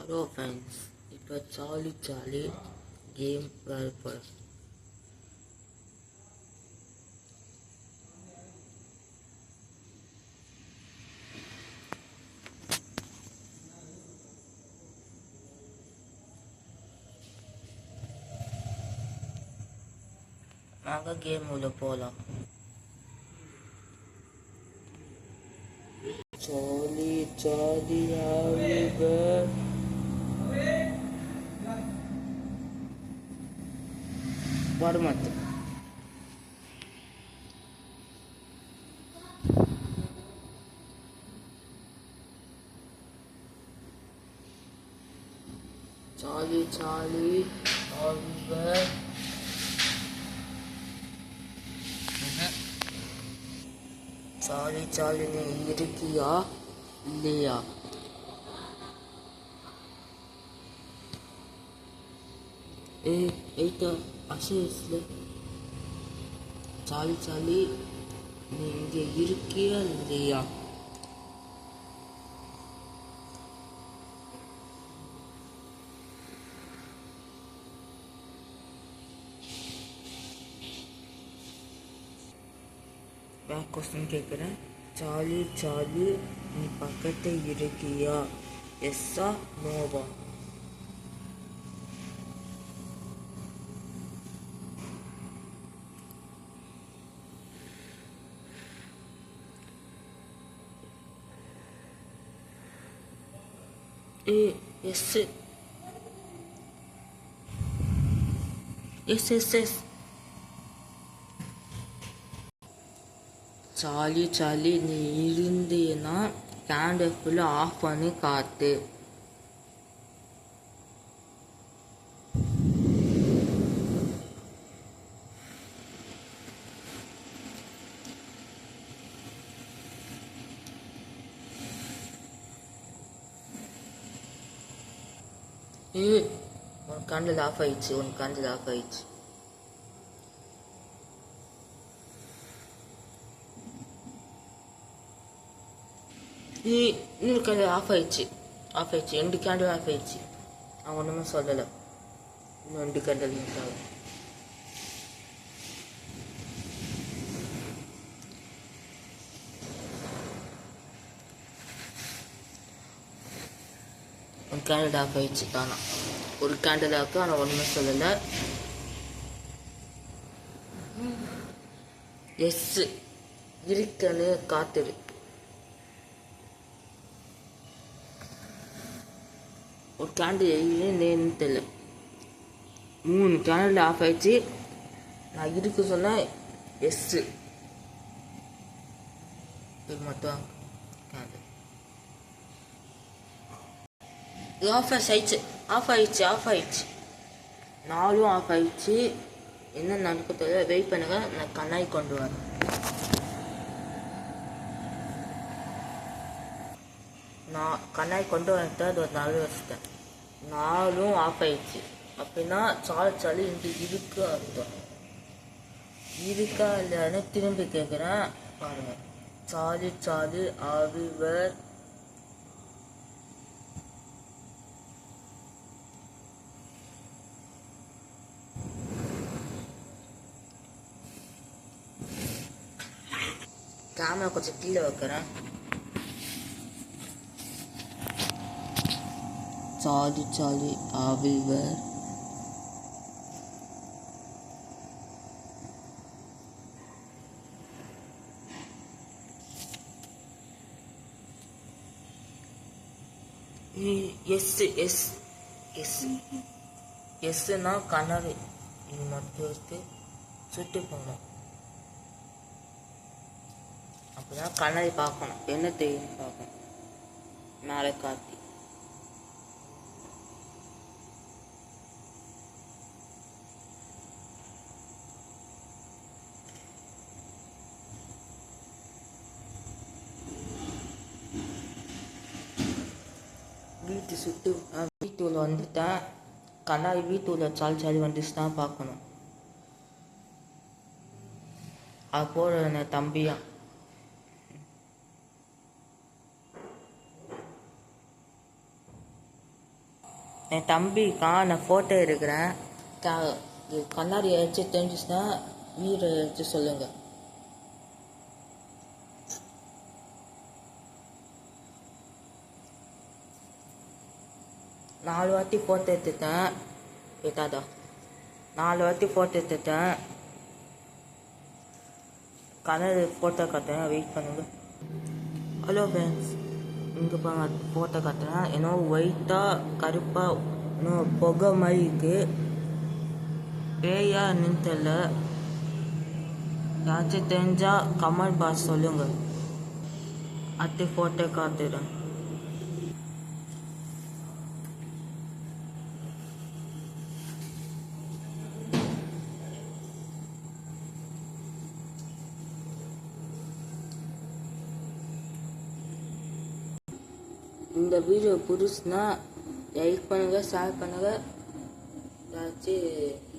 Hello friends, இப்போ jolly jolly game விளையாட நாங்கள் கேம் உள்ள போகலாம். ஜாலி ஜாலியாக வரமாட்டு. ஜாலி ஜாலி ஜாலி ஜாலின்னு இருக்கியா இல்லையா? எயிட்டா அசேஸ்ல ஜாலி ஜாலி நீ இங்கே இருக்கியா இல்லையா? பேக் கொஸ்டின் கேட்குறேன். ஜாலி ஜாலி நீ பக்கத்தில் இருக்கியா? எஸ்ஸா நோவா? Yes yes yes yes Jolly Jolly நீ இருந்தேன்னா கேண்டல் ஃபுல்லாக ஆஃப் பண்ணி காத்து. உன் கேண்டில் ஆஃப் ஆயிடுச்சு. இன்னொரு கேண்டில் ஆஃப் ஆயிடுச்சு. 2 கேண்டில் ஆஃப் ஆயிடுச்சு. நான் ஒன்றுமே சொல்லலை. இன்னும் 2 கேண்டில் ஆகும். ஒரு கேண்டில் ஆஃப் ஆயிடுச்சு தானா. ஒரு கேண்டில் ஆஃப். ஆனால் ஒன்றுமே சொல்லலை. எஸ் இருக்கன்னு காத்துரு. ஒரு கேண்டில் நேன்னு தெரியல. 3 கேண்டில் ஆஃப் ஆயிடுச்சு. நான் இருக்கு சொன்னேன். எஸ்ஸு இது மட்டும் கேண்டில் ஆஃப் ஆயிடுச்சு. 4 ஆஃப் ஆயிடுச்சு. என்ன நடக்க தெரியல. வெயிட் பண்ணுங்க, நான் கண்ணாடி கொண்டு வரேன். நான் கண்ணாடி கொண்டு வந்துட்டு அது ஒரு 4 வச்சுட்டேன். 4 ஆஃப் ஆயிடுச்சு. அப்படின்னா சாலி இங்கே இருக்கு அர்த்தம். இருக்கா இல்லைன்னு திரும்பி கேட்குறேன். பாருங்க. சாலி ஆவிவர் கேமரா கொஞ்சம் கீழே வைக்கிறேன். சாலி ஆவிவர் எஸ்னா கண்ணாடி இது மட்டும் வச்சு சுட்டு போகணும். அப்படிதான் கண்ணாடி பார்க்கணும். என்ன தெரியும் பார்க்கணும். மேலே காட்டி வீட்டுள்ள வந்துட்டேன். கண்ணாடி வீட்டுள்ள சாலி வந்துச்சு தான் பார்க்கணும். அது போகிற என் தம்பியா. என் தம்பிக்கா நான் ஃபோட்டோ எடுக்கிறேன். கண்ணாடி ஏதாச்சும் தெரிஞ்சிச்சுன்னா வீடு ஏதாச்சும் சொல்லுங்கள். நாலு வாட்டி ஃபோட்டோ எடுத்துட்டேன். கேட்டாதா 4 வாட்டி ஃபோட்டோ எடுத்துட்டேன். கலர் ஃபோட்டோ காட்டுறேன், வெயிட் பண்ணுங்க. ஹலோ ஃப்ரெண்ட்ஸ், இங்கே பாருங்க ஃபோட்டோ காட்டுறேன். ஏன்னா ஒயிட்டாக கருப்பாக இன்னும் புகை மாதிரி இருக்குது. பேயா என்னன்னு தெரியல. யாச்சும் தெரிஞ்சால் கமெண்ட் பாக்ஸ் சொல்லுங்கள். அடுத்து ஃபோட்டோ காட்டுறேன். இந்த வீடியோ புதுசுனா லைக் பண்ணுங்கள், ஷேர் பண்ணுங்கள். ஏதாச்சும்